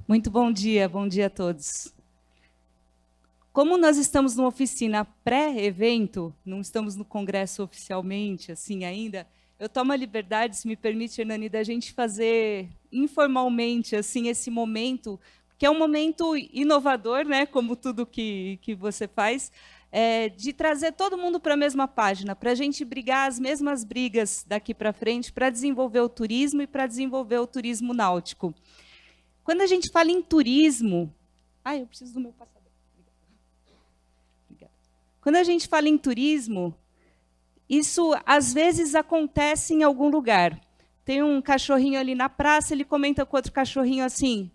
Muito bom dia a todos. Como nós estamos numa oficina pré-evento, não estamos no congresso oficialmente, assim, ainda, eu tomo a liberdade, se me permite, Hernani, da gente fazer informalmente, assim, esse momento, que é um momento inovador, né, como tudo que você faz, de trazer todo mundo para a mesma página, para a gente brigar as mesmas brigas daqui para frente, para desenvolver o turismo e para desenvolver o turismo náutico. Quando a gente fala em turismo... Ai, eu preciso do meu passador. Obrigada. Quando a gente fala em turismo, isso às vezes acontece em algum lugar. Tem um cachorrinho ali na praça, ele comenta com outro cachorrinho assim: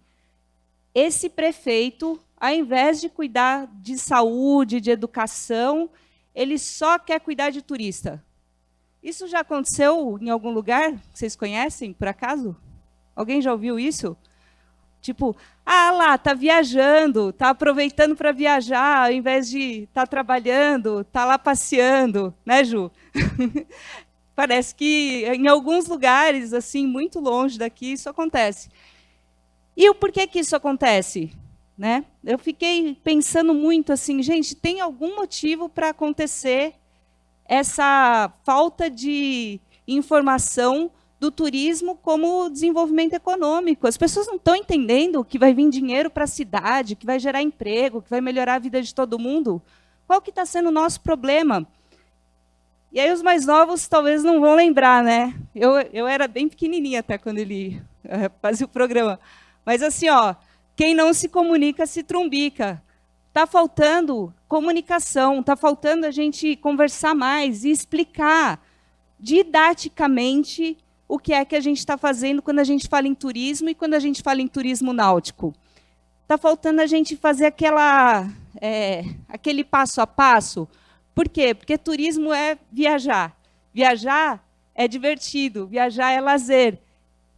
esse prefeito, ao invés de cuidar de saúde, de educação, ele só quer cuidar de turista. Isso já aconteceu em algum lugar? Vocês conhecem, por acaso? Alguém já ouviu isso? Tipo, lá, está viajando, está aproveitando para viajar, ao invés de estar trabalhando, está lá passeando, né, Ju? Parece que em alguns lugares, assim, muito longe daqui, isso acontece. E o porquê que isso acontece? Né? Eu fiquei pensando muito assim, gente, tem algum motivo para acontecer essa falta de informação do turismo como desenvolvimento econômico? As pessoas não estão entendendo que vai vir dinheiro para a cidade, que vai gerar emprego, que vai melhorar a vida de todo mundo. Qual que está sendo o nosso problema? E aí os mais novos talvez não vão lembrar, né? Eu era bem pequenininha até quando ele fazia o programa. Mas assim, ó, quem não se comunica se trumbica. Está faltando comunicação, está faltando a gente conversar mais e explicar didaticamente o que é que a gente está fazendo quando a gente fala em turismo e quando a gente fala em turismo náutico. Está faltando a gente fazer aquele passo a passo. Por quê? Porque turismo é viajar. Viajar é divertido, viajar é lazer.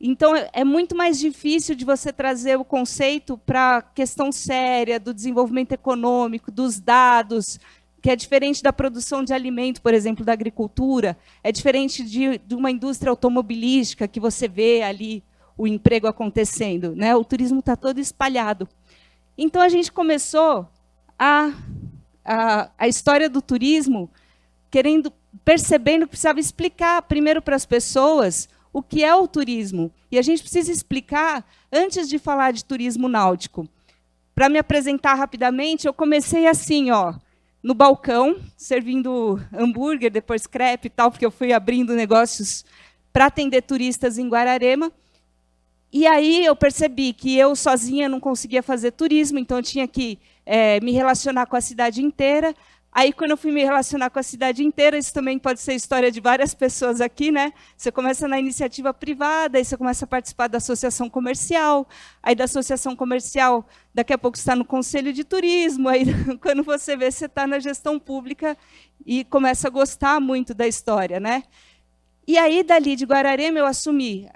Então, é muito mais difícil de você trazer o conceito para a questão séria do desenvolvimento econômico, dos dados, que é diferente da produção de alimento, por exemplo, da agricultura, é diferente de uma indústria automobilística, que você vê ali o emprego acontecendo, né? O turismo está todo espalhado. Então, a gente começou a história do turismo percebendo que precisava explicar primeiro para as pessoas o que é o turismo. E a gente precisa explicar antes de falar de turismo náutico. Para me apresentar rapidamente, eu comecei assim, ó, no balcão, servindo hambúrguer, depois crepe e tal, porque eu fui abrindo negócios para atender turistas em Guararema. E aí eu percebi que eu sozinha não conseguia fazer turismo, então eu tinha que me relacionar com a cidade inteira. Aí, quando eu fui me relacionar com a cidade inteira, isso também pode ser história de várias pessoas aqui, né? Você começa na iniciativa privada, aí você começa a participar da associação comercial, aí da associação comercial, daqui a pouco você está no conselho de turismo, aí quando você vê, você está na gestão pública e começa a gostar muito da história, né? E aí, dali de Guararema, eu assumi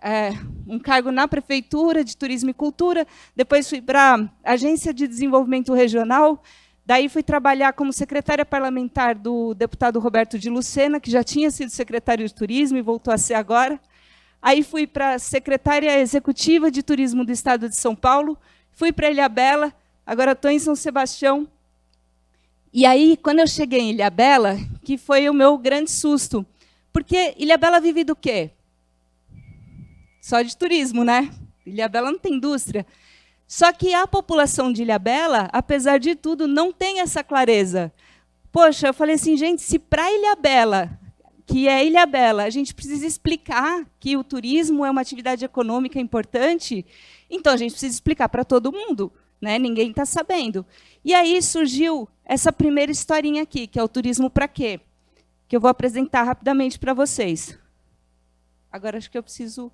um cargo na Prefeitura de Turismo e Cultura, depois fui para a Agência de Desenvolvimento Regional. Daí fui trabalhar como secretária parlamentar do deputado Roberto de Lucena, que já tinha sido secretário de turismo e voltou a ser agora. Aí fui para a secretária executiva de turismo do Estado de São Paulo, fui para Ilhabela, agora estou em São Sebastião. E aí, quando eu cheguei em Ilhabela, que foi o meu grande susto, porque Ilhabela vive do quê? Só de turismo, né? Ilhabela não tem indústria. Só que a população de Ilhabela, apesar de tudo, não tem essa clareza. Poxa, eu falei assim, gente, se para Ilhabela, que é Ilhabela, a gente precisa explicar que o turismo é uma atividade econômica importante, então a gente precisa explicar para todo mundo, né? Ninguém está sabendo. E aí surgiu essa primeira historinha aqui, que é o turismo para quê? Que eu vou apresentar rapidamente para vocês. Agora acho que eu preciso...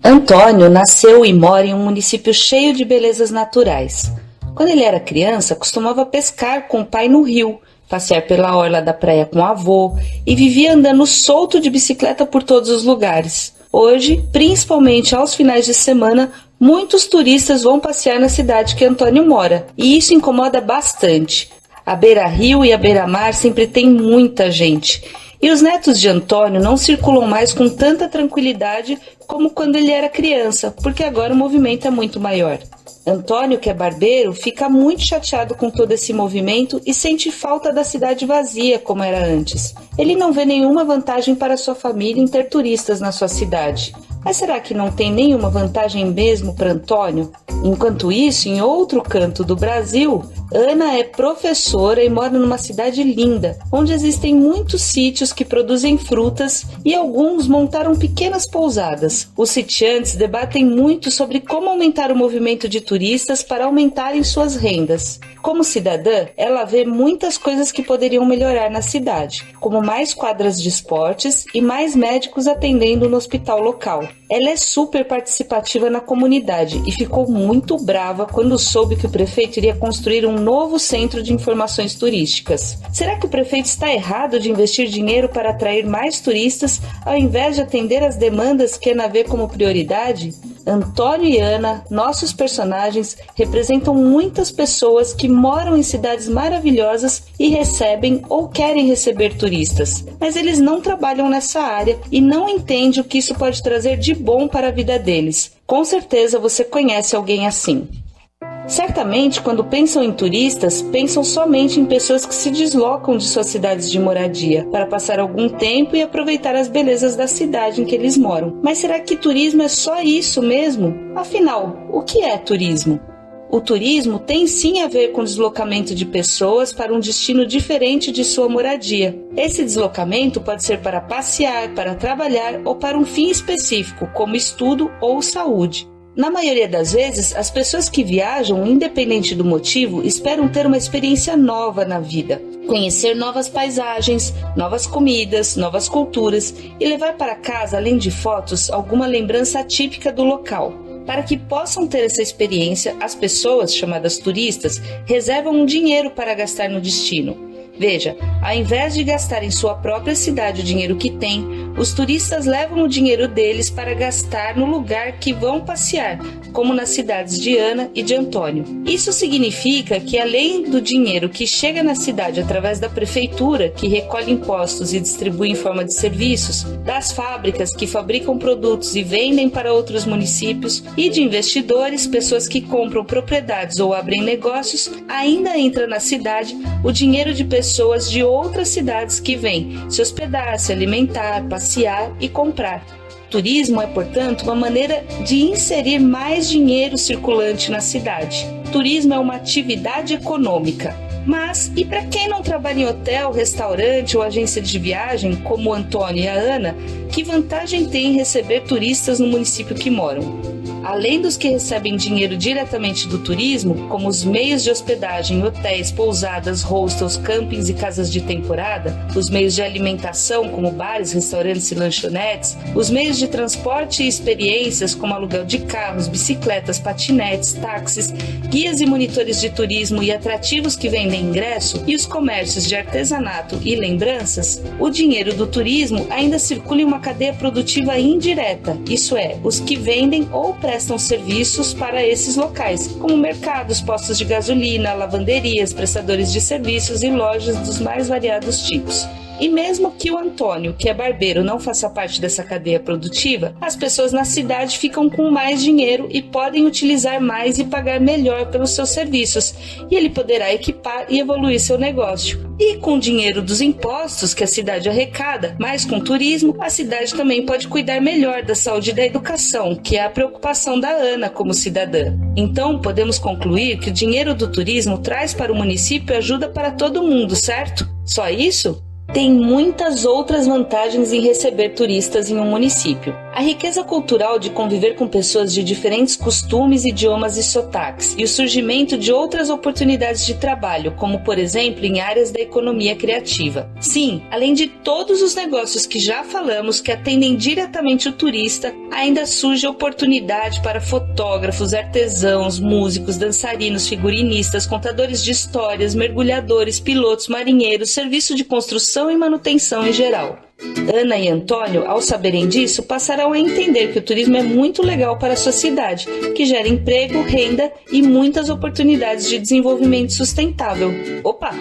Antônio nasceu e mora em um município cheio de belezas naturais. Quando ele era criança, costumava pescar com o pai no rio, passear pela orla da praia com o avô e vivia andando solto de bicicleta por todos os lugares. Hoje, principalmente aos finais de semana, muitos turistas vão passear na cidade que Antônio mora, e isso incomoda bastante. A beira-rio e a beira-mar sempre tem muita gente. E os netos de Antônio não circulam mais com tanta tranquilidade como quando ele era criança, porque agora o movimento é muito maior. Antônio, que é barbeiro, fica muito chateado com todo esse movimento e sente falta da cidade vazia como era antes. Ele não vê nenhuma vantagem para sua família em ter turistas na sua cidade. Mas será que não tem nenhuma vantagem mesmo para Antônio? Enquanto isso, em outro canto do Brasil, Ana é professora e mora numa cidade linda, onde existem muitos sítios que produzem frutas e alguns montaram pequenas pousadas. Os sitiantes debatem muito sobre como aumentar o movimento de turistas para aumentarem suas rendas. Como cidadã, ela vê muitas coisas que poderiam melhorar na cidade, como mais quadras de esportes e mais médicos atendendo no hospital local. Ela é super participativa na comunidade e ficou muito brava quando soube que o prefeito iria construir um novo centro de informações turísticas. Será que o prefeito está errado de investir dinheiro para atrair mais turistas ao invés de atender às demandas que Ana vê como prioridade? Antônio e Ana, nossos personagens, representam muitas pessoas que moram em cidades maravilhosas e recebem ou querem receber turistas, mas eles não trabalham nessa área e não entendem o que isso pode trazer de bom para a vida deles. Com certeza você conhece alguém assim. Certamente, quando pensam em turistas, pensam somente em pessoas que se deslocam de suas cidades de moradia para passar algum tempo e aproveitar as belezas da cidade em que eles moram. Mas será que turismo é só isso mesmo? Afinal, o que é turismo? O turismo tem sim a ver com o deslocamento de pessoas para um destino diferente de sua moradia. Esse deslocamento pode ser para passear, para trabalhar ou para um fim específico, como estudo ou saúde. Na maioria das vezes, as pessoas que viajam, independente do motivo, esperam ter uma experiência nova na vida. Conhecer novas paisagens, novas comidas, novas culturas e levar para casa, além de fotos, alguma lembrança atípica do local. Para que possam ter essa experiência, as pessoas, chamadas turistas, reservam um dinheiro para gastar no destino. Veja, ao invés de gastar em sua própria cidade o dinheiro que têm, os turistas levam o dinheiro deles para gastar no lugar que vão passear, como nas cidades de Ana e de Antônio. Isso significa que, além do dinheiro que chega na cidade através da prefeitura, que recolhe impostos e distribui em forma de serviços, das fábricas que fabricam produtos e vendem para outros municípios, e de investidores, pessoas que compram propriedades ou abrem negócios, ainda entra na cidade o dinheiro de pessoas de outras cidades que vêm se hospedar, se alimentar, passear e comprar. Turismo é, portanto, uma maneira de inserir mais dinheiro circulante na cidade. Turismo é uma atividade econômica. Mas, e para quem não trabalha em hotel, restaurante ou agência de viagem, como o Antônio e a Ana, que vantagem tem em receber turistas no município que moram? Além dos que recebem dinheiro diretamente do turismo, como os meios de hospedagem, hotéis, pousadas, hostels, campings e casas de temporada, os meios de alimentação, como bares, restaurantes e lanchonetes, os meios de transporte e experiências, como aluguel de carros, bicicletas, patinetes, táxis, guias e monitores de turismo e atrativos que vendem ingresso, e os comércios de artesanato e lembranças, o dinheiro do turismo ainda circula em uma cadeia produtiva indireta, isso é, os que vendem ou prestam serviços para esses locais, como mercados, postos de gasolina, lavanderias, prestadores de serviços e lojas dos mais variados tipos. E mesmo que o Antônio, que é barbeiro, não faça parte dessa cadeia produtiva, as pessoas na cidade ficam com mais dinheiro e podem utilizar mais e pagar melhor pelos seus serviços, e ele poderá equipar e evoluir seu negócio. E com o dinheiro dos impostos que a cidade arrecada, mais com turismo, a cidade também pode cuidar melhor da saúde e da educação, que é a preocupação da Ana como cidadã. Então, podemos concluir que o dinheiro do turismo traz para o município e ajuda para todo mundo, certo? Só isso? Tem muitas outras vantagens em receber turistas em um município. A riqueza cultural de conviver com pessoas de diferentes costumes, idiomas e sotaques, e o surgimento de outras oportunidades de trabalho, como por exemplo em áreas da economia criativa. Sim, além de todos os negócios que já falamos que atendem diretamente o turista, ainda surge oportunidade para fotógrafos, artesãos, músicos, dançarinos, figurinistas, contadores de histórias, mergulhadores, pilotos, marinheiros, serviço de construção e manutenção em geral. Ana e Antônio, ao saberem disso, passarão a entender que o turismo é muito legal para a sua cidade, que gera emprego, renda e muitas oportunidades de desenvolvimento sustentável. Opa,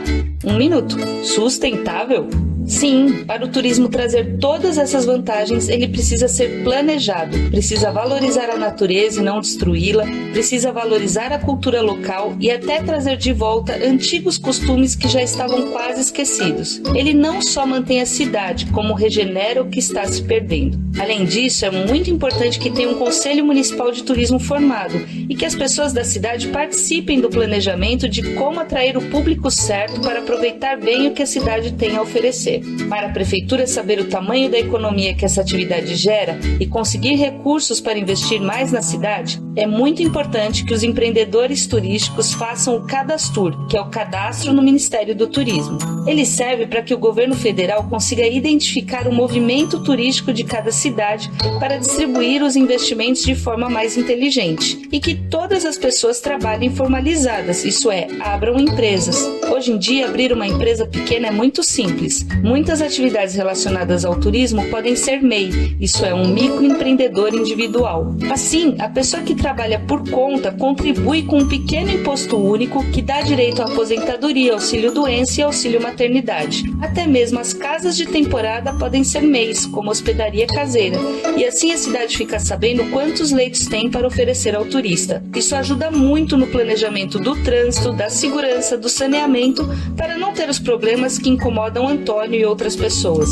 um minuto, sustentável? Sim, para o turismo trazer todas essas vantagens, ele precisa ser planejado, precisa valorizar a natureza e não destruí-la, precisa valorizar a cultura local e até trazer de volta antigos costumes que já estavam quase esquecidos. Ele não só mantém a cidade, como regenera o que está se perdendo. Além disso, é muito importante que tenha um Conselho Municipal de Turismo formado e que as pessoas da cidade participem do planejamento de como atrair o público certo para aproveitar bem o que a cidade tem a oferecer. Para a prefeitura saber o tamanho da economia que essa atividade gera e conseguir recursos para investir mais na cidade, é muito importante que os empreendedores turísticos façam o Cadastur, que é o cadastro no Ministério do Turismo. Ele serve para que o governo federal consiga identificar o movimento turístico de cada cidade para distribuir os investimentos de forma mais inteligente e que todas as pessoas trabalhem formalizadas, isso é, abram empresas. Hoje em dia, abrir uma empresa pequena é muito simples. Muitas atividades relacionadas ao turismo podem ser MEI, isso é, um microempreendedor individual. Assim, a pessoa que trabalha por conta contribui com um pequeno imposto único que dá direito à aposentadoria, auxílio-doença e auxílio-maternidade. Até mesmo as casas de temporada podem ser MEIs, como hospedaria caseira, e assim a cidade fica sabendo quantos leitos tem para oferecer ao turista. Isso ajuda muito no planejamento do trânsito, da segurança, do saneamento, para não ter os problemas que incomodam Antônio e outras pessoas.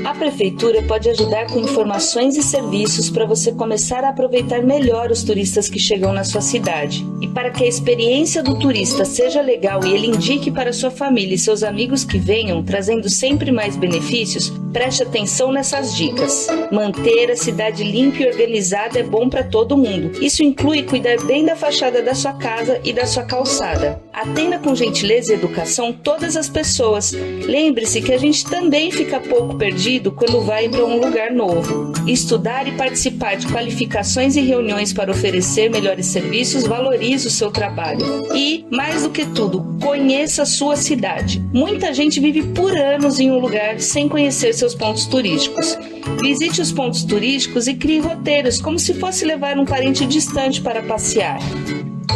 A prefeitura pode ajudar com informações e serviços para você começar a aproveitar melhor os turistas que chegam na sua cidade. E para que a experiência do turista seja legal e ele indique para sua família e seus amigos que venham, trazendo sempre mais benefícios, preste atenção nessas dicas. Manter a cidade limpa e organizada é bom para todo mundo. Isso inclui cuidar bem da fachada da sua casa e da sua calçada. Atenda com gentileza e educação todas as pessoas. Lembre-se que a gente também fica pouco perdido quando vai para um lugar novo. Estudar e participar de qualificações e reuniões para oferecer melhores serviços valoriza o seu trabalho. E, mais do que tudo, conheça a sua cidade. Muita gente vive por anos em um lugar sem conhecer seus pontos turísticos. Visite os pontos turísticos e crie roteiros, como se fosse levar um parente distante para passear.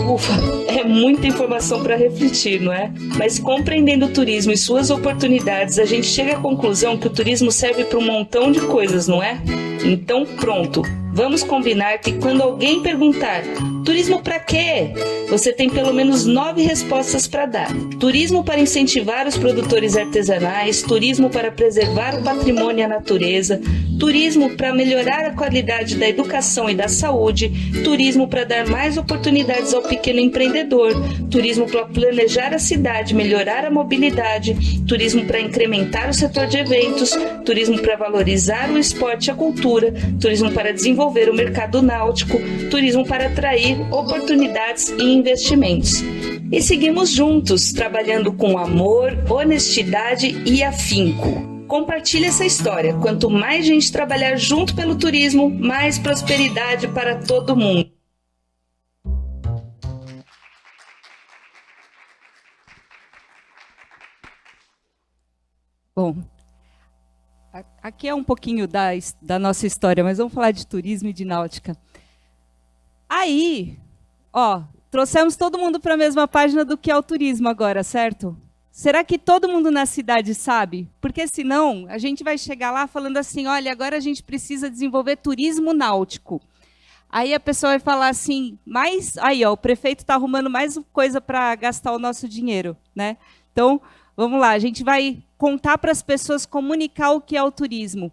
Ufa, é muita informação para refletir, não é? Mas compreendendo o turismo e suas oportunidades, a gente chega à conclusão que o turismo serve para um montão de coisas, não é? Então pronto, vamos combinar que quando alguém perguntar turismo para quê? Você tem pelo menos 9 respostas para dar. Turismo para incentivar os produtores artesanais, turismo para preservar o patrimônio e a natureza, turismo para melhorar a qualidade da educação e da saúde, turismo para dar mais oportunidades ao pequeno empreendedor, turismo para planejar a cidade, melhorar a mobilidade, turismo para incrementar o setor de eventos, turismo para valorizar o esporte e a cultura, turismo para desenvolver o mercado náutico, turismo para atrair oportunidades e investimentos. E seguimos juntos, trabalhando com amor, honestidade e afinco. Compartilhe essa história. Quanto mais gente trabalhar junto pelo turismo, mais prosperidade para todo mundo. Bom, aqui é um pouquinho da nossa história, mas vamos falar de turismo e de náutica. Aí, trouxemos todo mundo para a mesma página do que é o turismo agora, certo? Será que todo mundo na cidade sabe? Porque senão a gente vai chegar lá falando assim, olha, agora a gente precisa desenvolver turismo náutico. Aí a pessoa vai falar assim, mas aí o prefeito está arrumando mais coisa para gastar o nosso dinheiro, né? Então, vamos lá, a gente vai contar para as pessoas, comunicar o que é o turismo.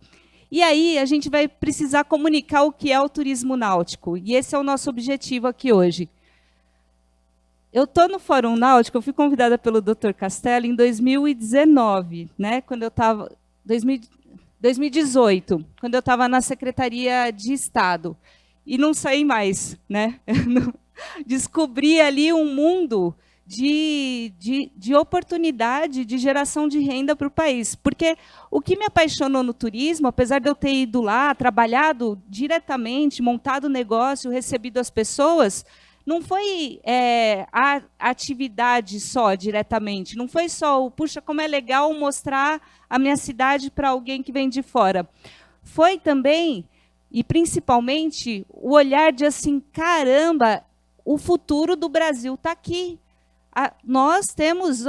E aí a gente vai precisar comunicar o que é o turismo náutico. E esse é o nosso objetivo aqui hoje. Eu estou no Fórum Náutico, eu fui convidada pelo Dr. Castelo em 2019, né? Quando eu estava 2018, quando eu estava na Secretaria de Estado. E não saí mais, né? Descobri ali um mundo de oportunidade de geração de renda para o país. Porque o que me apaixonou no turismo, apesar de eu ter ido lá, trabalhado diretamente, montado negócio, recebido as pessoas, não foi a atividade só, diretamente. Não foi só puxa, como é legal mostrar a minha cidade para alguém que vem de fora. Foi também, e principalmente, o olhar de assim, caramba, o futuro do Brasil está aqui. Nós temos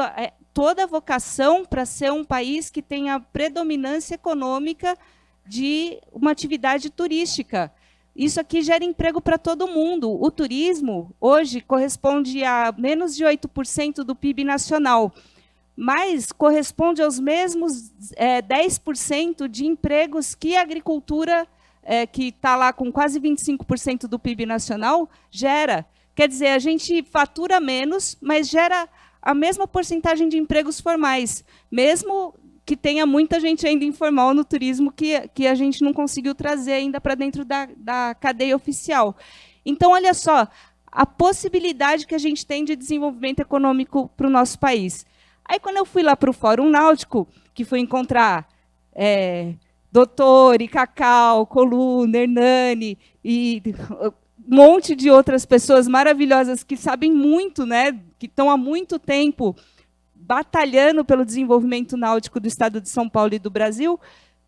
toda a vocação para ser um país que tenha predominância econômica de uma atividade turística. Isso aqui gera emprego para todo mundo. O turismo, hoje, corresponde a menos de 8% do PIB nacional, mas corresponde aos mesmos 10% de empregos que a agricultura, que está lá com quase 25% do PIB nacional, gera. Quer dizer, a gente fatura menos, mas gera a mesma porcentagem de empregos formais, mesmo que tenha muita gente ainda informal no turismo que a gente não conseguiu trazer ainda para dentro da cadeia oficial. Então, olha só, a possibilidade que a gente tem de desenvolvimento econômico para o nosso país. Aí, quando eu fui lá para o Fórum Náutico, que fui encontrar Doutor, Cacau, Coluna, Hernani, e um monte de outras pessoas maravilhosas que sabem muito, né, que estão há muito tempo batalhando pelo desenvolvimento náutico do estado de São Paulo e do Brasil.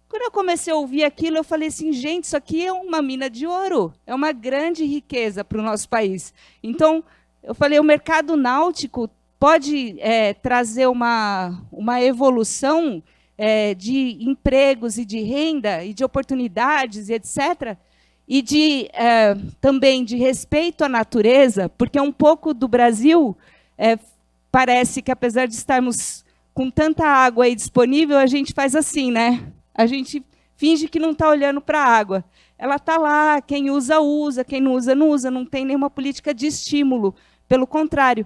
Quando eu comecei a ouvir aquilo, eu falei assim, gente, isso aqui é uma mina de ouro, é uma grande riqueza para o nosso país. Então, eu falei, o mercado náutico pode trazer uma evolução de empregos e de renda e de oportunidades, etc., e também de respeito à natureza, porque um pouco do Brasil parece que, apesar de estarmos com tanta água aí disponível, a gente faz assim, né? A gente finge que não está olhando para a água. Ela está lá, quem usa, usa, quem não usa, não usa, não tem nenhuma política de estímulo, pelo contrário.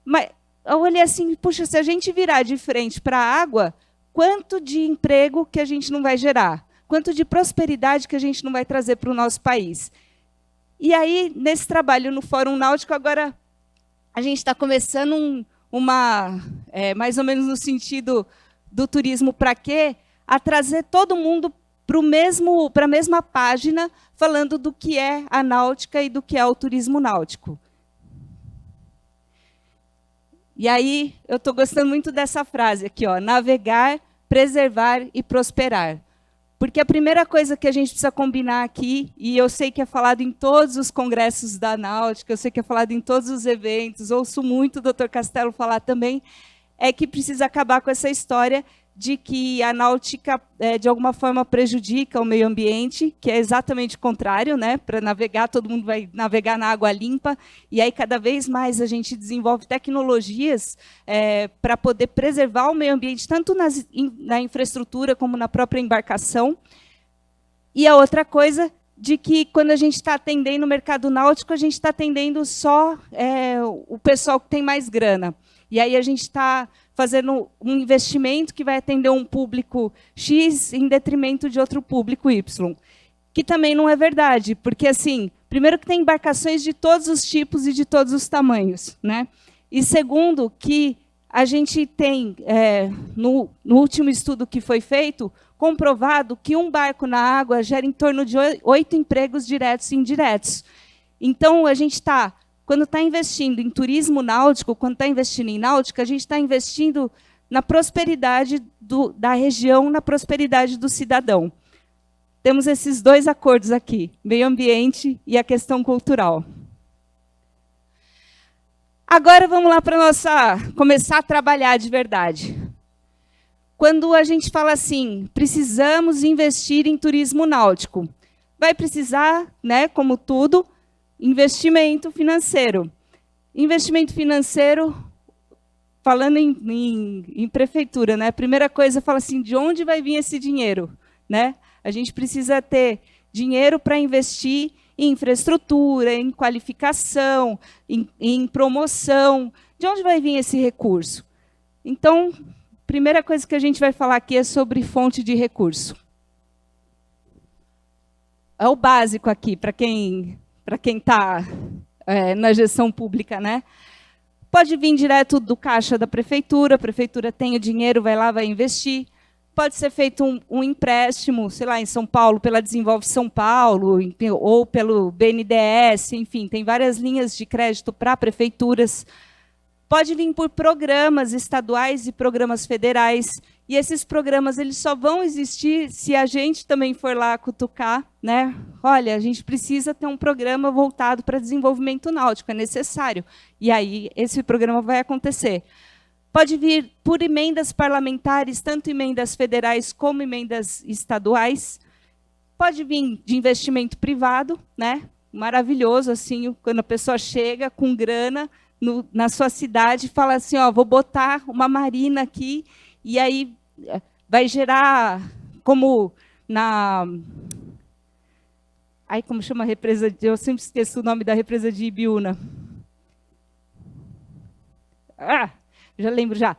Mas eu olhei assim, puxa, se a gente virar de frente para a água, quanto de emprego que a gente não vai gerar? Quanto de prosperidade que a gente não vai trazer para o nosso país? E aí, nesse trabalho no Fórum Náutico, agora a gente está começando mais ou menos no sentido do turismo para quê? A trazer todo mundo para a mesma página, falando do que é a náutica e do que é o turismo náutico. E aí, eu estou gostando muito dessa frase aqui, ó, navegar, preservar e prosperar. Porque a primeira coisa que a gente precisa combinar aqui, e eu sei que é falado em todos os congressos da náutica, eu sei que é falado em todos os eventos, ouço muito o Dr. Castelo falar também, é que precisa acabar com essa história de que a náutica, de alguma forma, prejudica o meio ambiente, que é exatamente o contrário, né? Para navegar, todo mundo vai navegar na água limpa, e aí cada vez mais a gente desenvolve tecnologias para poder preservar o meio ambiente, tanto na infraestrutura como na própria embarcação. E a outra coisa, de que quando a gente está atendendo o mercado náutico, a gente está atendendo só o pessoal que tem mais grana. E aí a gente está fazendo um investimento que vai atender um público X em detrimento de outro público Y. Que também não é verdade, porque, assim, primeiro que tem embarcações de todos os tipos e de todos os tamanhos, né? E segundo, que a gente tem, no último estudo que foi feito, comprovado que um barco na água gera em torno de 8 empregos diretos e indiretos. Então, a gente está... Quando está investindo em turismo náutico, quando está investindo em náutica, a gente está investindo na prosperidade da região, na prosperidade do cidadão. Temos esses dois acordos aqui, meio ambiente e a questão cultural. Agora vamos lá para começar a trabalhar de verdade. Quando a gente fala assim, precisamos investir em turismo náutico, vai precisar, né, como tudo, investimento financeiro. Investimento financeiro, falando em prefeitura, né? A primeira coisa, fala assim, de onde vai vir esse dinheiro? Né? A gente precisa ter dinheiro para investir em infraestrutura, em qualificação, em promoção. De onde vai vir esse recurso? Então, a primeira coisa que a gente vai falar aqui é sobre fonte de recurso. É o básico aqui, para quem está na gestão pública, né? Pode vir direto do caixa da prefeitura, a prefeitura tem o dinheiro, vai lá, vai investir. Pode ser feito um empréstimo, sei lá, em São Paulo, pela Desenvolve São Paulo, ou pelo BNDES, enfim, tem várias linhas de crédito para prefeituras. Pode vir por programas estaduais e programas federais. E esses programas eles só vão existir se a gente também for lá cutucar, né? Olha, a gente precisa ter um programa voltado para desenvolvimento náutico, é necessário. E aí esse programa vai acontecer. Pode vir por emendas parlamentares, tanto emendas federais como emendas estaduais. Pode vir de investimento privado, né? Maravilhoso, assim, quando a pessoa chega com grana na sua cidade e fala assim, ó, vou botar uma marina aqui, e aí vai gerar, como na... Ai, como chama a represa? Eu sempre esqueço o nome da represa de Ibiúna. Já lembro já.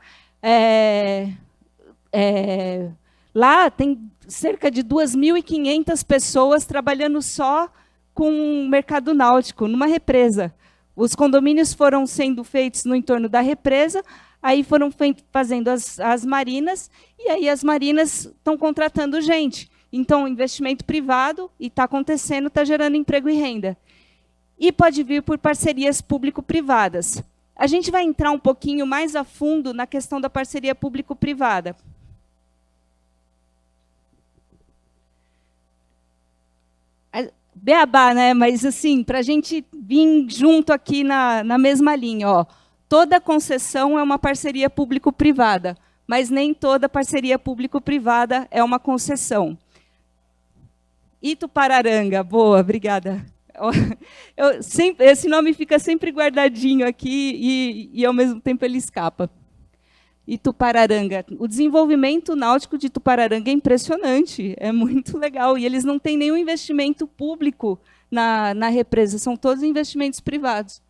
Lá tem cerca de 2.500 pessoas trabalhando só com o mercado náutico, numa represa. Os condomínios foram sendo feitos no entorno da represa, aí foram fazendo as marinas, e aí as marinas estão contratando gente. Então, investimento privado, e está acontecendo, está gerando emprego e renda. E pode vir por parcerias público-privadas. A gente vai entrar um pouquinho mais a fundo na questão da parceria público-privada. Beabá, né? Mas, assim, para a gente vir junto aqui na mesma linha. Ó. Toda concessão é uma parceria público-privada, mas nem toda parceria público-privada é uma concessão. Itupararanga, boa, obrigada. Esse nome fica sempre guardadinho aqui e, ao mesmo tempo, ele escapa. Itupararanga. O desenvolvimento náutico de Itupararanga é impressionante, é muito legal. E eles não têm nenhum investimento público na represa, são todos investimentos privados.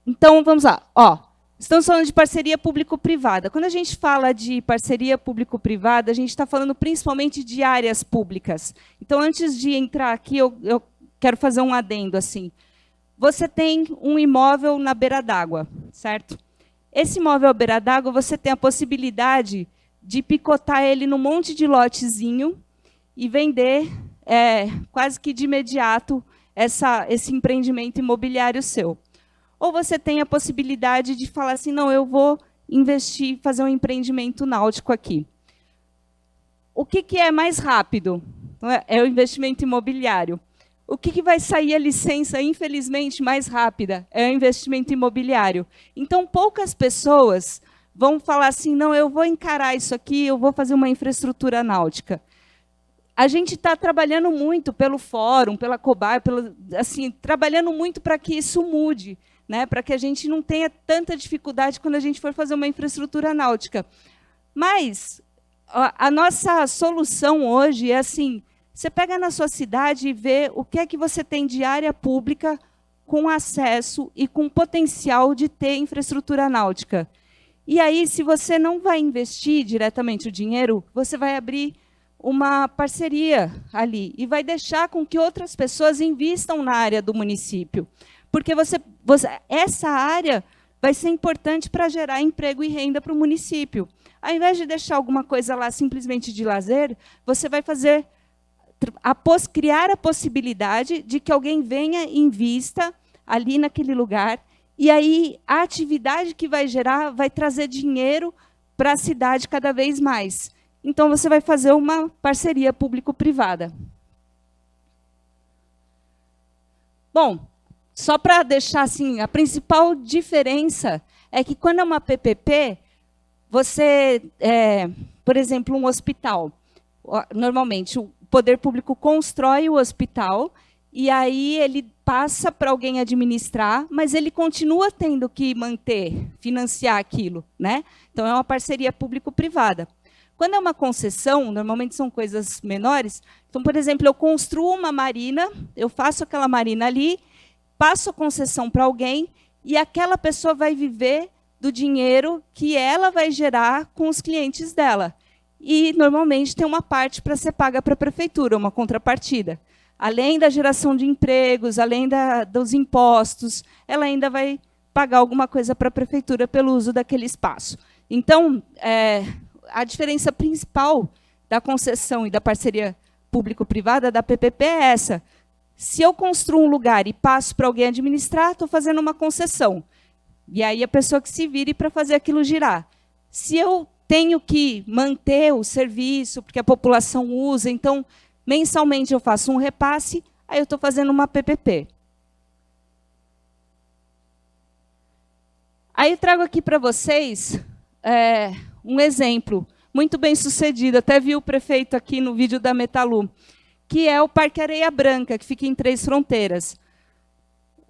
Então, vamos lá. Ó, estamos falando de parceria público-privada. Quando a gente fala de parceria público-privada, a gente está falando principalmente de áreas públicas. Então, antes de entrar aqui, eu quero fazer um adendo. Assim. Você tem um imóvel na beira d'água, certo? Esse imóvel à beira d'água, você tem a possibilidade de picotar ele num monte de lotezinho e vender quase que de imediato esse empreendimento imobiliário seu. Ou você tem a possibilidade de falar assim, não, eu vou investir, fazer um empreendimento náutico aqui. O que é mais rápido? É o investimento imobiliário. O que vai sair a licença, infelizmente, mais rápida? É o investimento imobiliário. Então, poucas pessoas vão falar assim, não, eu vou encarar isso aqui, eu vou fazer uma infraestrutura náutica. A gente está trabalhando muito pelo fórum, pela Cobai, assim, trabalhando muito para que isso mude, né, para que a gente não tenha tanta dificuldade quando a gente for fazer uma infraestrutura náutica. Mas a nossa solução hoje é assim, você pega na sua cidade e vê o que é que você tem de área pública com acesso e com potencial de ter infraestrutura náutica. E aí, se você não vai investir diretamente o dinheiro, você vai abrir uma parceria ali e vai deixar com que outras pessoas invistam na área do município. Porque essa área vai ser importante para gerar emprego e renda para o município. Ao invés de deixar alguma coisa lá simplesmente de lazer, você vai criar a possibilidade de que alguém venha e invista ali naquele lugar, e aí a atividade que vai gerar vai trazer dinheiro para a cidade cada vez mais. Então, você vai fazer uma parceria público-privada. Bom, só para deixar assim, a principal diferença é que quando é uma PPP, você, por exemplo, um hospital, normalmente o poder público constrói o hospital e aí ele passa para alguém administrar, mas ele continua tendo que manter, financiar aquilo, né? Então, é uma parceria público-privada. Quando é uma concessão, normalmente são coisas menores. Então, por exemplo, eu construo uma marina, eu faço aquela marina ali, passo a concessão para alguém e aquela pessoa vai viver do dinheiro que ela vai gerar com os clientes dela. E, normalmente, tem uma parte para ser paga para a prefeitura, uma contrapartida. Além da geração de empregos, além dos impostos, ela ainda vai pagar alguma coisa para a prefeitura pelo uso daquele espaço. Então, a diferença principal da concessão e da parceria público-privada da PPP é essa. Se eu construo um lugar e passo para alguém administrar, estou fazendo uma concessão. E aí a pessoa que se vire para fazer aquilo girar. Se eu tenho que manter o serviço, porque a população usa, então, mensalmente eu faço um repasse, aí eu estou fazendo uma PPP. Aí eu trago aqui para vocês um exemplo muito bem sucedido, até vi o prefeito aqui no vídeo da Metalu, que é o Parque Areia Branca, que fica em Três Fronteiras.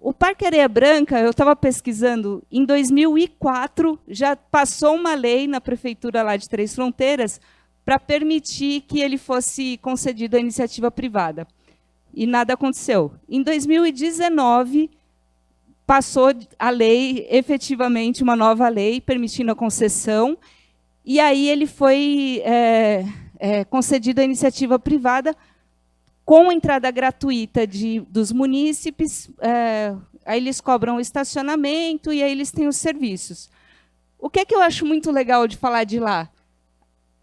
O Parque Areia Branca, eu estava pesquisando, em 2004 já passou uma lei na prefeitura lá de Três Fronteiras para permitir que ele fosse concedido à iniciativa privada. E nada aconteceu. Em 2019, passou a lei, efetivamente, uma nova lei, permitindo a concessão, e aí ele foi concedido à iniciativa privada com entrada gratuita dos munícipes, aí eles cobram o estacionamento e aí eles têm os serviços. O que eu acho muito legal de falar de lá?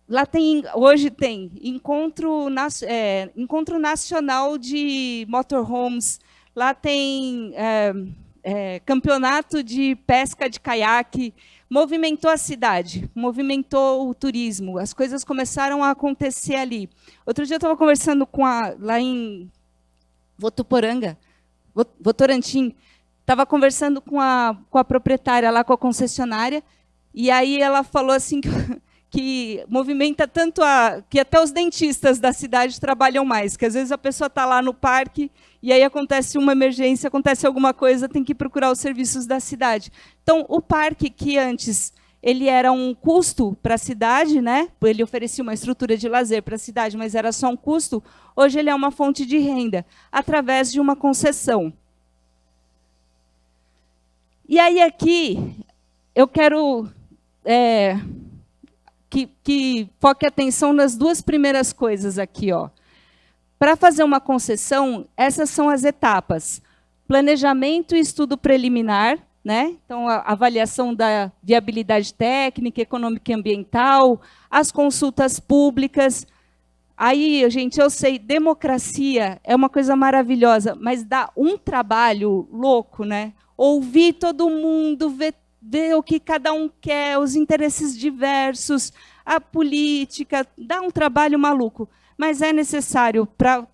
Lá hoje tem encontro nacional de motorhomes, lá tem campeonato de pesca de caiaque, movimentou a cidade, movimentou o turismo, as coisas começaram a acontecer ali. Outro dia eu estava conversando lá em Votuporanga, Votorantim, estava conversando com a proprietária lá, com a concessionária, e aí ela falou assim que movimenta tanto que até os dentistas da cidade trabalham mais, que às vezes a pessoa está lá no parque e aí acontece uma emergência, acontece alguma coisa, tem que procurar os serviços da cidade. Então, o parque, que antes ele era um custo para a cidade, né? Ele oferecia uma estrutura de lazer para a cidade, mas era só um custo, hoje ele é uma fonte de renda, através de uma concessão. E aí aqui, eu quero que foque a atenção nas duas primeiras coisas aqui, ó. Para fazer uma concessão, essas são as etapas: planejamento e estudo preliminar, né? Então, a avaliação da viabilidade técnica, econômica e ambiental, as consultas públicas. Aí, gente, eu sei, democracia é uma coisa maravilhosa, mas dá um trabalho louco, né? Ouvir todo mundo, ver o que cada um quer, os interesses diversos, a política, dá um trabalho maluco. Mas é necessário para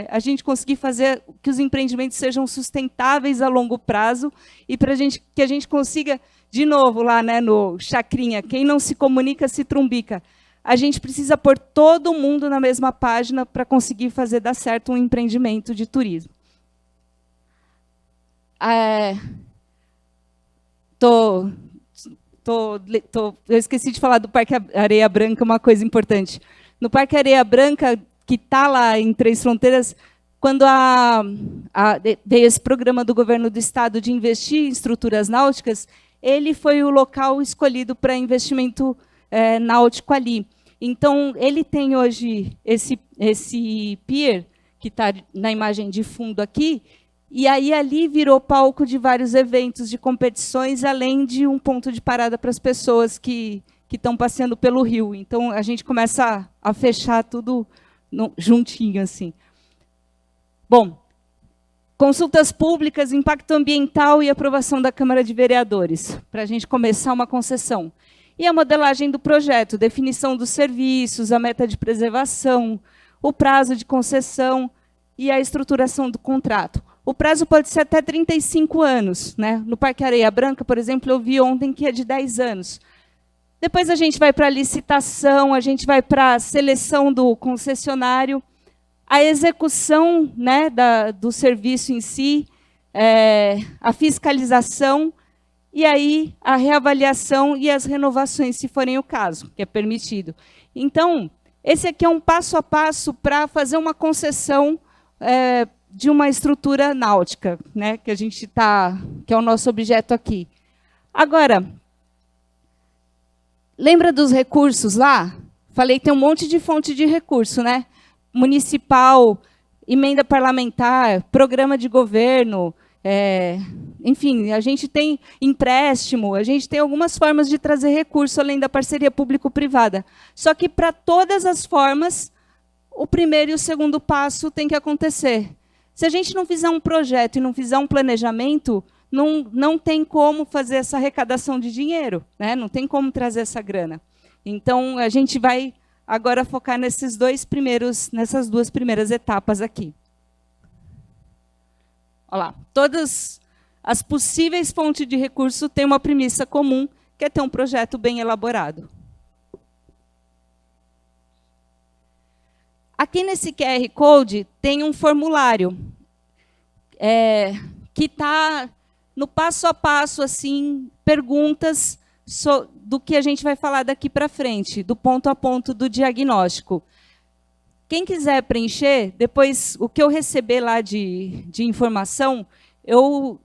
a gente conseguir fazer que os empreendimentos sejam sustentáveis a longo prazo e para que a gente consiga, de novo, lá, né, no Chacrinha, quem não se comunica se trumbica. A gente precisa pôr todo mundo na mesma página para conseguir fazer dar certo um empreendimento de turismo. Eu esqueci de falar do Parque Areia Branca, uma coisa importante. No Parque Areia Branca, que está lá em Três Fronteiras, quando veio esse programa do governo do estado de investir em estruturas náuticas, ele foi o local escolhido para investimento náutico ali. Então, ele tem hoje esse pier, que está na imagem de fundo aqui, e aí ali virou palco de vários eventos, de competições, além de um ponto de parada para as pessoas que estão passeando pelo rio. Então, a gente começa a fechar tudo juntinho, assim. Bom, consultas públicas, impacto ambiental e aprovação da Câmara de Vereadores, para a gente começar uma concessão. E a modelagem do projeto, definição dos serviços, a meta de preservação, o prazo de concessão e a estruturação do contrato. O prazo pode ser até 35 anos. Né? No Parque Areia Branca, por exemplo, eu vi ontem que é de 10 anos. Depois a gente vai para a licitação, a gente vai para a seleção do concessionário, a execução, né, do serviço em si, a fiscalização, e aí a reavaliação e as renovações, se forem o caso, que é permitido. Então, esse aqui é um passo a passo para fazer uma concessão de uma estrutura náutica, né, que é o nosso objeto aqui. Agora, lembra dos recursos lá? Falei que tem um monte de fonte de recurso, né? Municipal, emenda parlamentar, programa de governo, enfim, a gente tem empréstimo, a gente tem algumas formas de trazer recurso além da parceria público-privada. Só que para todas as formas, o primeiro e o segundo passo tem que acontecer. Se a gente não fizer um projeto e não fizer um planejamento, não tem como fazer essa arrecadação de dinheiro, né? Não tem como trazer essa grana. Então, a gente vai agora focar nessas duas primeiras etapas aqui. Olha lá, todas as possíveis fontes de recurso têm uma premissa comum, que é ter um projeto bem elaborado. Aqui nesse QR Code tem um formulário que está no passo a passo, assim, perguntas do que a gente vai falar daqui para frente, do ponto a ponto do diagnóstico. Quem quiser preencher, depois, o que eu receber lá de informação, eu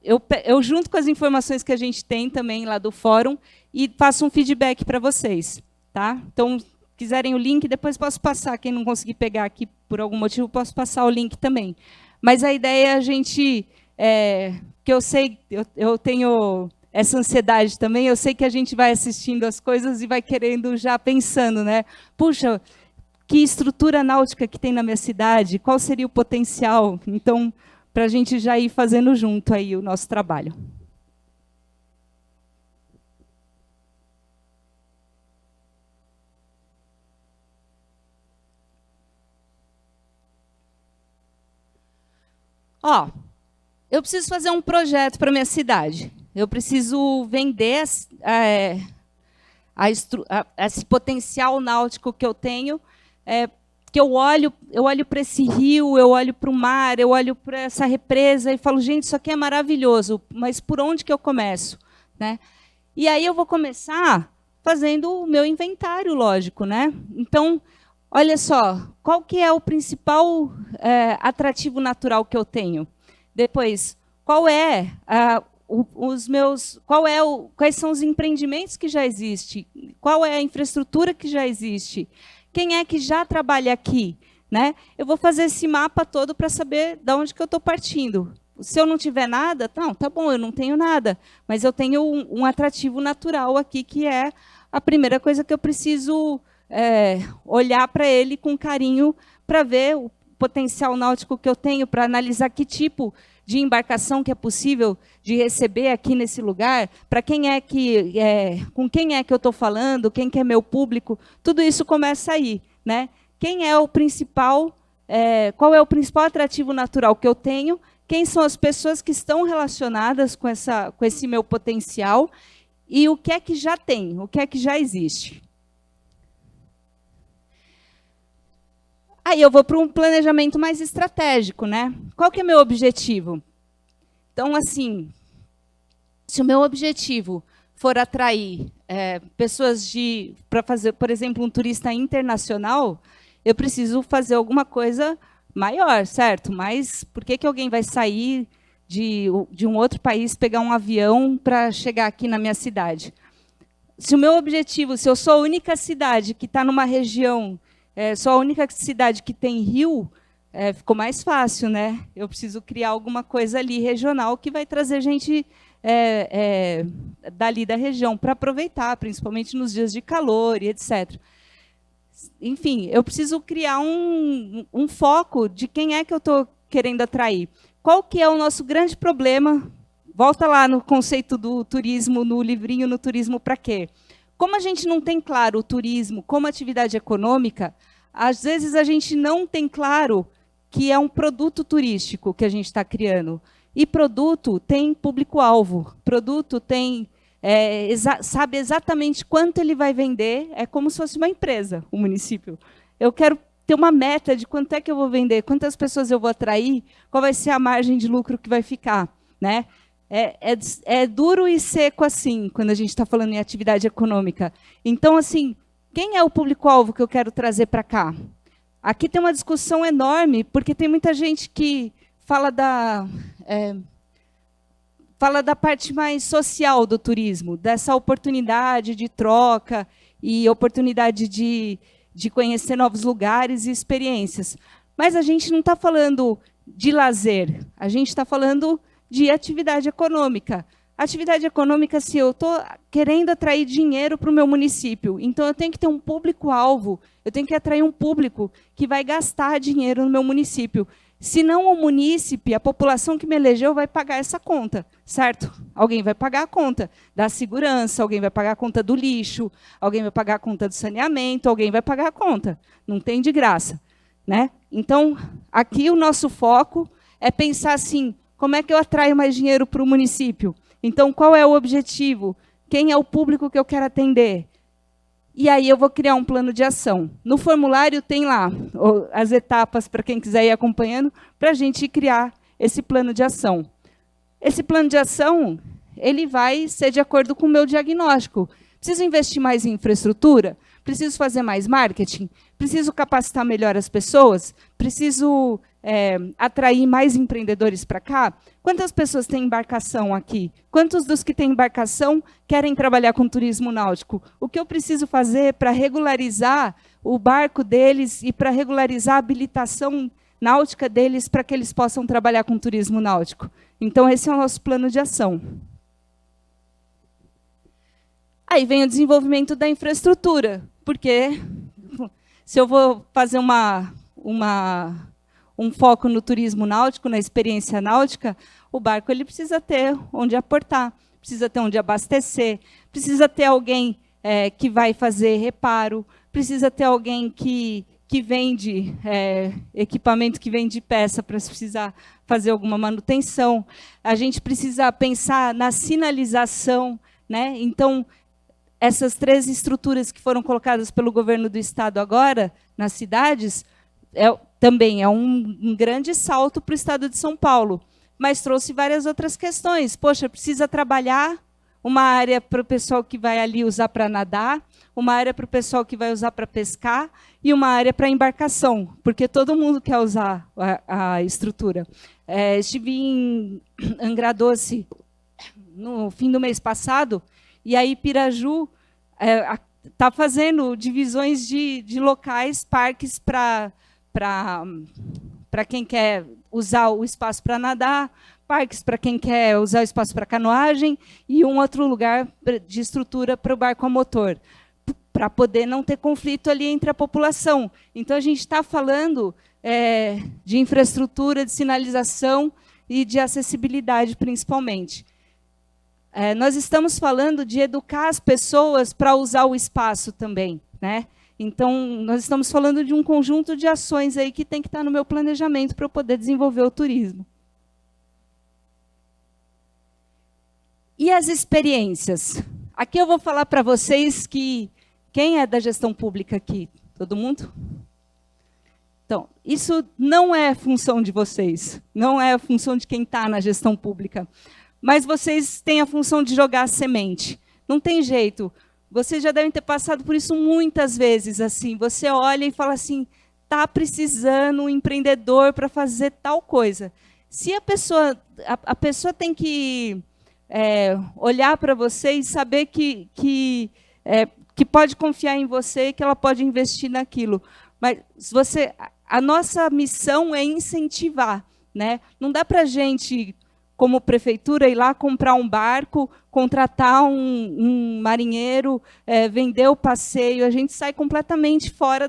junto com as informações que a gente tem também lá do fórum e faço um feedback para vocês. Tá? Então, quiserem o link, depois posso passar. Quem não conseguir pegar aqui por algum motivo, posso passar o link também. Mas a ideia é a gente... que eu sei, eu tenho essa ansiedade também, eu sei que a gente vai assistindo as coisas e vai querendo já pensando, né? Puxa, que estrutura náutica que tem na minha cidade? Qual seria o potencial? Então, para a gente já ir fazendo junto aí o nosso trabalho. Ó, eu preciso fazer um projeto para a minha cidade. Eu preciso vender esse potencial náutico que eu tenho, que eu olho para esse rio, eu olho para o mar, eu olho para essa represa e falo, gente, isso aqui é maravilhoso, mas por onde que eu começo? Né? E aí eu vou começar fazendo o meu inventário, lógico. Né? Então, olha só, qual que é o principal atrativo natural que eu tenho? Depois, quais são os empreendimentos que já existem? Qual é a infraestrutura que já existe? Quem é que já trabalha aqui? Né? Eu vou fazer esse mapa todo para saber de onde que eu estou partindo. Se eu não tiver nada, não, tá bom, eu não tenho nada, mas eu tenho um atrativo natural aqui, que é a primeira coisa que eu preciso olhar para ele com carinho, para ver o potencial náutico que eu tenho, para analisar que tipo de embarcação que é possível de receber aqui nesse lugar, para quem com quem é que eu estou falando, quem que é meu público, tudo isso começa aí. Né? Quem é o principal, qual é o principal atrativo natural que eu tenho, quem são as pessoas que estão relacionadas com esse meu potencial e o que é que já tem, o que é que já existe. Aí eu vou para um planejamento mais estratégico. Né? Qual que é o meu objetivo? Então, assim, se o meu objetivo for atrair pessoas para fazer, por exemplo, um turista internacional, eu preciso fazer alguma coisa maior, certo? Mas por que alguém vai sair de um outro país, pegar um avião para chegar aqui na minha cidade? Se o meu objetivo, se eu sou a única cidade que está numa região, sou a única cidade que tem rio, ficou mais fácil, né? Eu preciso criar alguma coisa ali regional que vai trazer gente dali da região para aproveitar, principalmente nos dias de calor e etc. Enfim, eu preciso criar um foco de quem é que eu estou querendo atrair. Qual que é o nosso grande problema? Volta lá no conceito do turismo, no livrinho No Turismo Para Quê? Como a gente não tem claro o turismo como atividade econômica, às vezes a gente não tem claro que é um produto turístico que a gente está criando. E produto tem público-alvo, produto tem... sabe exatamente quanto ele vai vender, é como se fosse uma empresa, o município. Eu quero ter uma meta de quanto é que eu vou vender, quantas pessoas eu vou atrair, qual vai ser a margem de lucro que vai ficar. Né? É duro e seco assim, quando a gente está falando em atividade econômica. Então, assim, quem é o público-alvo que eu quero trazer para cá? Aqui tem uma discussão enorme, porque tem muita gente que fala da parte mais social do turismo, dessa oportunidade de troca e oportunidade de conhecer novos lugares e experiências. Mas a gente não está falando de lazer, a gente está falando de atividade econômica. Atividade econômica, se eu estou querendo atrair dinheiro para o meu município, então eu tenho que ter um público-alvo, eu tenho que atrair um público que vai gastar dinheiro no meu município. Senão o munícipe, a população que me elegeu, vai pagar essa conta, certo? Alguém vai pagar a conta da segurança, alguém vai pagar a conta do lixo, alguém vai pagar a conta do saneamento, alguém vai pagar a conta. Não tem de graça. Né? Então, aqui o nosso foco é pensar assim, Como é que eu atraio mais dinheiro para o município? Então, qual é o objetivo? Quem é o público que eu quero atender? E aí eu vou criar um plano de ação. No formulário tem lá as etapas, para quem quiser ir acompanhando, para a gente criar esse plano de ação. Esse plano de ação, ele vai ser de acordo com o meu diagnóstico. Preciso investir mais em infraestrutura? Preciso fazer mais marketing? Preciso capacitar melhor as pessoas? Preciso atrair mais empreendedores para cá? Quantas pessoas têm embarcação aqui? Quantos dos que têm embarcação querem trabalhar com turismo náutico? O que eu preciso fazer para regularizar o barco deles e para regularizar a habilitação náutica deles para que eles possam trabalhar com turismo náutico? Então, esse é o nosso plano de ação. Aí vem o desenvolvimento da infraestrutura, porque se eu vou fazer um foco no turismo náutico, na experiência náutica, o barco ele precisa ter onde aportar, precisa ter onde abastecer, precisa ter alguém que vai fazer reparo, precisa ter alguém que vende equipamento, que vende peça para se precisar fazer alguma manutenção. A gente precisa pensar na sinalização, né? Então, essas 3 estruturas que foram colocadas pelo governo do estado agora, nas cidades, também é um grande salto para o estado de São Paulo, mas trouxe várias outras questões. Poxa, precisa trabalhar uma área para o pessoal que vai ali usar para nadar, uma área para o pessoal que vai usar para pescar e uma área para embarcação, porque todo mundo quer usar a estrutura. Estive em Angra Doce no fim do mês passado, e aí Piraju está fazendo divisões de locais, parques para quem quer usar o espaço para nadar, parques para quem quer usar o espaço para canoagem e um outro lugar de estrutura para o barco a motor, para poder não ter conflito ali entre a população. Então, a gente está falando de infraestrutura, de sinalização e de acessibilidade, principalmente. Nós estamos falando de educar as pessoas para usar o espaço também, né? Então, nós estamos falando de um conjunto de ações aí que tem que estar no meu planejamento para eu poder desenvolver o turismo. E as experiências? Aqui eu vou falar para vocês que... Quem é da gestão pública aqui? Todo mundo? Então, isso não é função de vocês, não é a função de quem está na gestão pública. Mas vocês têm a função de jogar a semente. Não tem jeito. Vocês já devem ter passado por isso muitas vezes. Assim, você olha e fala assim, está precisando um empreendedor para fazer tal coisa. Se a pessoa tem que olhar para você e saber que pode confiar em você e que ela pode investir naquilo. Mas a nossa missão é incentivar, né? Não dá para a gente, como prefeitura, ir lá comprar um barco, contratar um marinheiro, vender o passeio. A gente sai completamente fora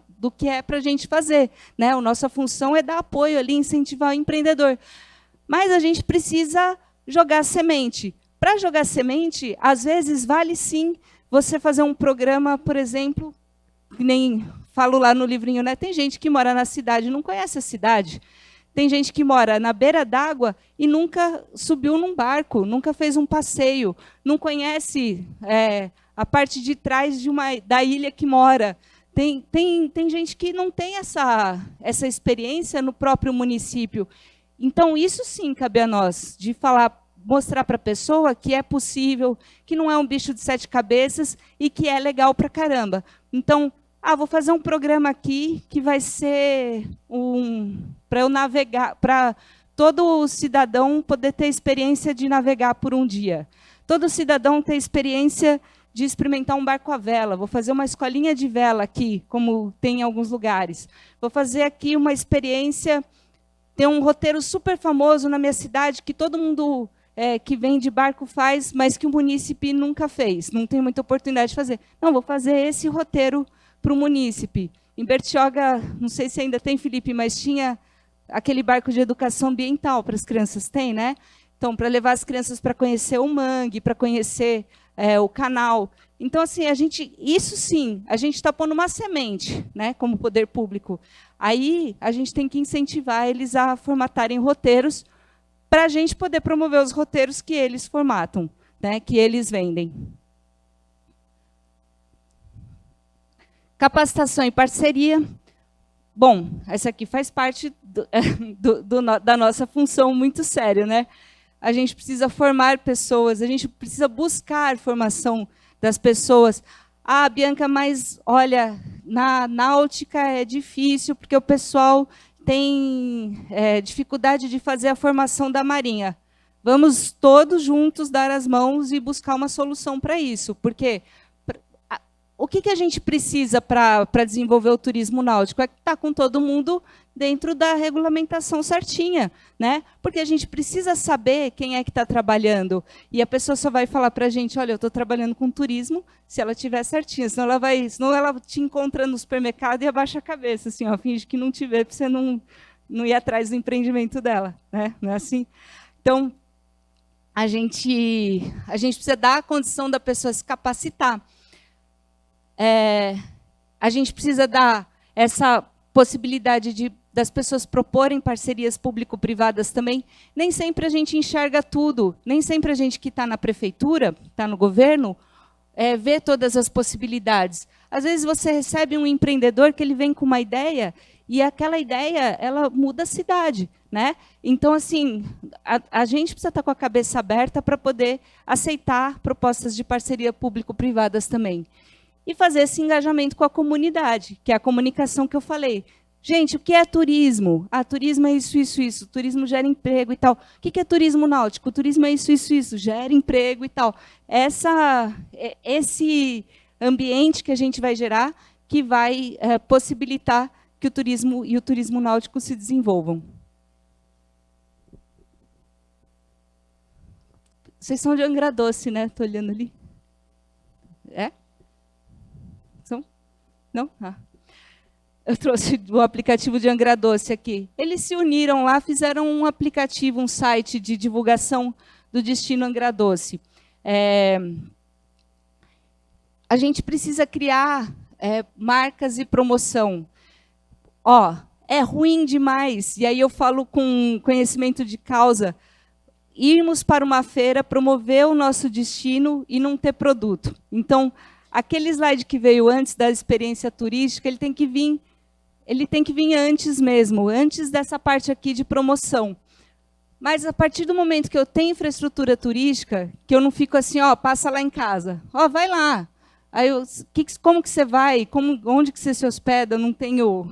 do que é para a gente fazer, né? A nossa função é dar apoio ali, incentivar o empreendedor. Mas a gente precisa jogar semente. Para jogar semente, às vezes, vale sim você fazer um programa, por exemplo, que nem falo lá no livrinho, né? Tem gente que mora na cidade e não conhece a cidade. Tem gente que mora na beira d'água e nunca subiu num barco, nunca fez um passeio, não conhece a parte de trás da ilha que mora. Tem gente que não tem essa experiência no próprio município. Então, isso sim cabe a nós, de mostrar para a pessoa que é possível, que não é um bicho de 7 cabeças e que é legal para caramba. Então, vou fazer um programa aqui que vai ser para eu navegar, para todo cidadão poder ter experiência de navegar por um dia. Todo cidadão ter experiência de experimentar um barco à vela. Vou fazer uma escolinha de vela aqui, como tem em alguns lugares. Vou fazer aqui uma experiência. Tem um roteiro super famoso na minha cidade que todo mundo que vem de barco faz, mas que o munícipe nunca fez, não tem muita oportunidade de fazer. Não, vou fazer esse roteiro para o munícipe. Em Bertioga, não sei se ainda tem, Felipe, mas tinha aquele barco de educação ambiental para as crianças, tem, né? Então, para levar as crianças para conhecer o mangue, para conhecer o canal. Então, assim, isso sim, a gente está pondo uma semente, né, como poder público. Aí a gente tem que incentivar eles a formatarem roteiros para a gente poder promover os roteiros que eles formatam, né, que eles vendem. Capacitação e parceria. Bom, essa aqui faz parte da nossa função muito sério, né? A gente precisa formar pessoas, a gente precisa buscar formação das pessoas. Ah, Bianca, mas olha, na náutica é difícil, porque o pessoal tem dificuldade de fazer a formação da Marinha. Vamos todos juntos dar as mãos e buscar uma solução para isso, porque o que a gente precisa para desenvolver o turismo náutico? É estar com todo mundo dentro da regulamentação certinha, né? Porque a gente precisa saber quem é que está trabalhando. E a pessoa só vai falar para a gente, olha, eu estou trabalhando com turismo, se ela estiver certinha, senão ela te encontra no supermercado e abaixa a cabeça, assim, ó, finge que não te vê para você não ir atrás do empreendimento dela, né? Não é assim? Então, a gente precisa dar a condição da pessoa se capacitar. A gente precisa dar essa possibilidade das pessoas proporem parcerias público-privadas também. Nem sempre a gente enxerga tudo, nem sempre a gente que está na prefeitura, está no governo, vê todas as possibilidades. Às vezes você recebe um empreendedor que ele vem com uma ideia e aquela ideia ela muda a cidade, né? Então, assim, a gente precisa estar com a cabeça aberta para poder aceitar propostas de parceria público-privadas também. E fazer esse engajamento com a comunidade, que é a comunicação que eu falei. Gente, o que é turismo? Ah, turismo é isso, isso, isso. Turismo gera emprego e tal. O que é turismo náutico? O turismo é isso, isso, isso. Gera emprego e tal. Esse ambiente que a gente vai gerar que vai possibilitar que o turismo e o turismo náutico se desenvolvam. Vocês são de Angra Doce, né? Estou olhando ali. É? Não? Ah. Eu trouxe o aplicativo de Angra Doce aqui. Eles se uniram lá, fizeram um aplicativo, um site de divulgação do destino Angra Doce. A gente precisa criar marcas e promoção. É ruim demais, e aí eu falo com conhecimento de causa, irmos para uma feira, promover o nosso destino e não ter produto. Então, aquele slide que veio antes da experiência turística, ele tem que vir antes mesmo, antes dessa parte aqui de promoção. Mas a partir do momento que eu tenho infraestrutura turística, que eu não fico assim, passa lá em casa, vai lá. Aí como que você vai? Onde que você se hospeda? Não tenho,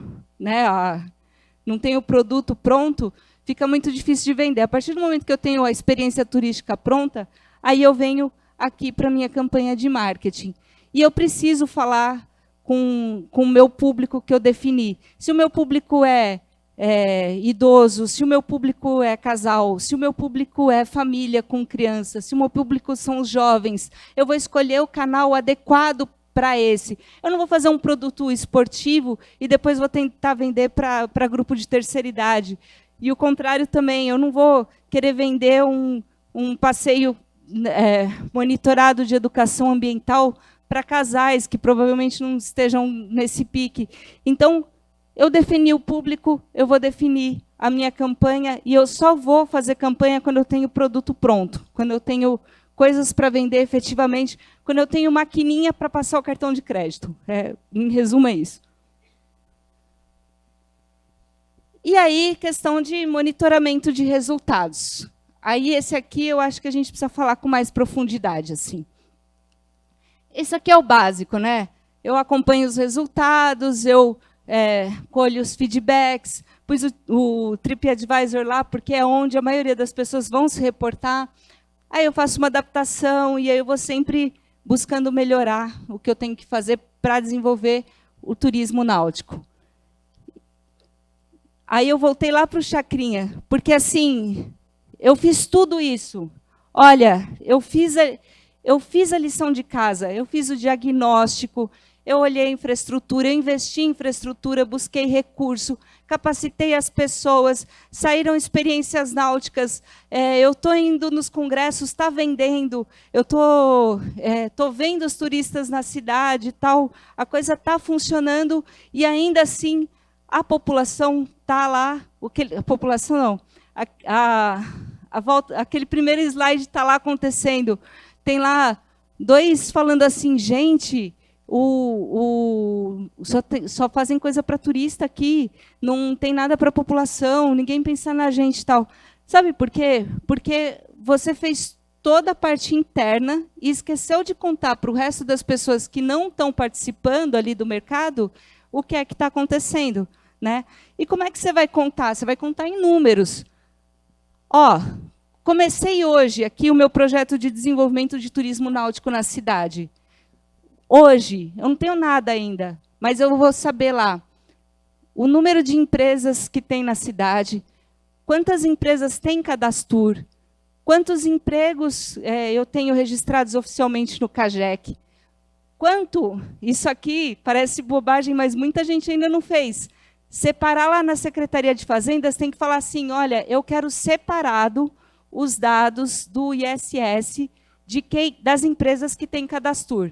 não tenho o produto pronto, fica muito difícil de vender. A partir do momento que eu tenho a experiência turística pronta, aí eu venho aqui para a minha campanha de marketing. E eu preciso falar com o meu público que eu defini. Se o meu público é idoso, se o meu público é casal, se o meu público é família com criança, se o meu público são os jovens, eu vou escolher o canal adequado para esse. Eu não vou fazer um produto esportivo e depois vou tentar vender para grupo de terceira idade. E o contrário também, eu não vou querer vender um passeio monitorado de educação ambiental para casais que provavelmente não estejam nesse pique. Então, eu defini o público, eu vou definir a minha campanha, e eu só vou fazer campanha quando eu tenho produto pronto, quando eu tenho coisas para vender efetivamente, quando eu tenho maquininha para passar o cartão de crédito. Em resumo, é isso. E aí, questão de monitoramento de resultados. Aí, esse aqui, eu acho que a gente precisa falar com mais profundidade, assim. Isso aqui é o básico, né? Eu acompanho os resultados, eu colho os feedbacks, pus o TripAdvisor lá, porque é onde a maioria das pessoas vão se reportar. Aí eu faço uma adaptação, e aí eu vou sempre buscando melhorar o que eu tenho que fazer para desenvolver o turismo náutico. Aí eu voltei lá para o Chacrinha, porque assim, eu fiz tudo isso. Olha, eu fiz a lição de casa, eu fiz o diagnóstico, Eu olhei a infraestrutura, eu investi em infraestrutura, busquei recurso, capacitei as pessoas, saíram experiências náuticas, eu estou indo nos congressos, está vendendo, eu tô vendo os turistas na cidade e tal, a coisa está funcionando e ainda assim a população está lá, a população não, aquele primeiro slide está lá acontecendo, tem lá 2 falando assim, gente, só fazem coisa para turista aqui, não tem nada para a população, ninguém pensa na gente e tal. Sabe por quê? Porque você fez toda a parte interna e esqueceu de contar para o resto das pessoas que não estão participando ali do mercado o que é que está acontecendo. Né? E como é que você vai contar? Você vai contar em números. Comecei hoje aqui o meu projeto de desenvolvimento de turismo náutico na cidade. Hoje, eu não tenho nada ainda, mas eu vou saber lá o número de empresas que tem na cidade, quantas empresas tem Cadastur, quantos empregos eu tenho registrados oficialmente no CAGEC, quanto, isso aqui parece bobagem, mas muita gente ainda não fez, separar lá na Secretaria de Fazendas, tem que falar assim, olha, eu quero separado os dados do ISS das empresas que têm Cadastur.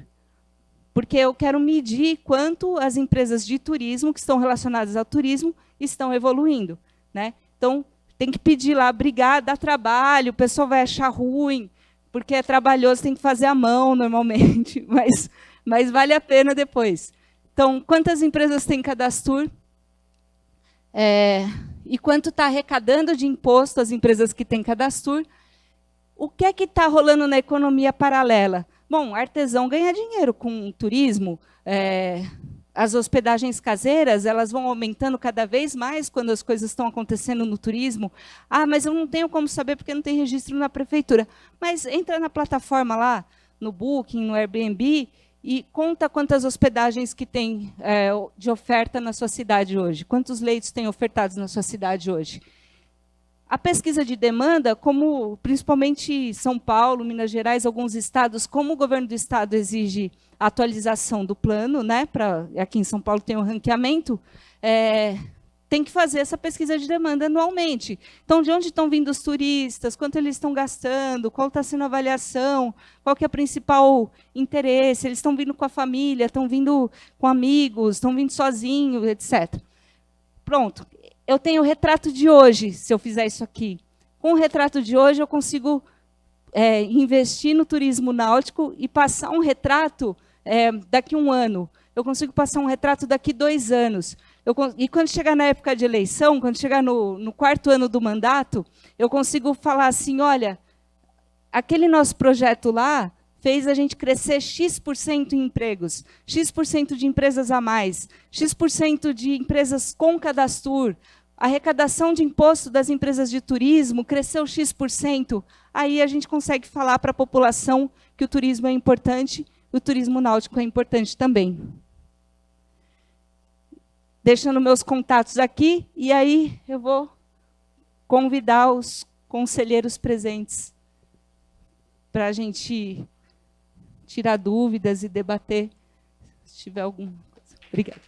Porque eu quero medir quanto as empresas de turismo, que estão relacionadas ao turismo, estão evoluindo. Né? Então, tem que pedir lá, brigar, dá trabalho, o pessoal vai achar ruim, porque é trabalhoso, tem que fazer à mão, normalmente, mas vale a pena depois. Então, quantas empresas têm Cadastur? E quanto está arrecadando de imposto as empresas que têm Cadastur? O que é que está rolando na economia paralela? Bom, artesão ganha dinheiro com turismo, as hospedagens caseiras elas vão aumentando cada vez mais quando as coisas estão acontecendo no turismo. Ah, mas eu não tenho como saber porque não tem registro na prefeitura. Mas entra na plataforma lá, no Booking, no Airbnb, e conta quantas hospedagens que tem de oferta na sua cidade hoje. Quantos leitos tem ofertados na sua cidade hoje? A pesquisa de demanda, como principalmente São Paulo, Minas Gerais, alguns estados, como o governo do estado exige a atualização do plano, né, aqui em São Paulo tem um ranqueamento, tem que fazer essa pesquisa de demanda anualmente. Então, de onde estão vindo os turistas, quanto eles estão gastando, qual está sendo a avaliação, qual que é o principal interesse, eles estão vindo com a família, estão vindo com amigos, estão vindo sozinhos, etc. Pronto. Eu tenho o retrato de hoje, se eu fizer isso aqui. Com o retrato de hoje, eu consigo investir no turismo náutico e passar um retrato daqui a 1 ano. Eu consigo passar um retrato daqui a 2 anos. E quando chegar na época de eleição, quando chegar no 4º ano do mandato, eu consigo falar assim, olha, aquele nosso projeto lá fez a gente crescer X% em empregos, X% de empresas a mais, X% de empresas com Cadastur, a arrecadação de imposto das empresas de turismo cresceu X%, aí a gente consegue falar para a população que o turismo é importante, o turismo náutico é importante também. Deixando meus contatos aqui, e aí eu vou convidar os conselheiros presentes para a gente tirar dúvidas e debater, se tiver alguma coisa. Obrigada.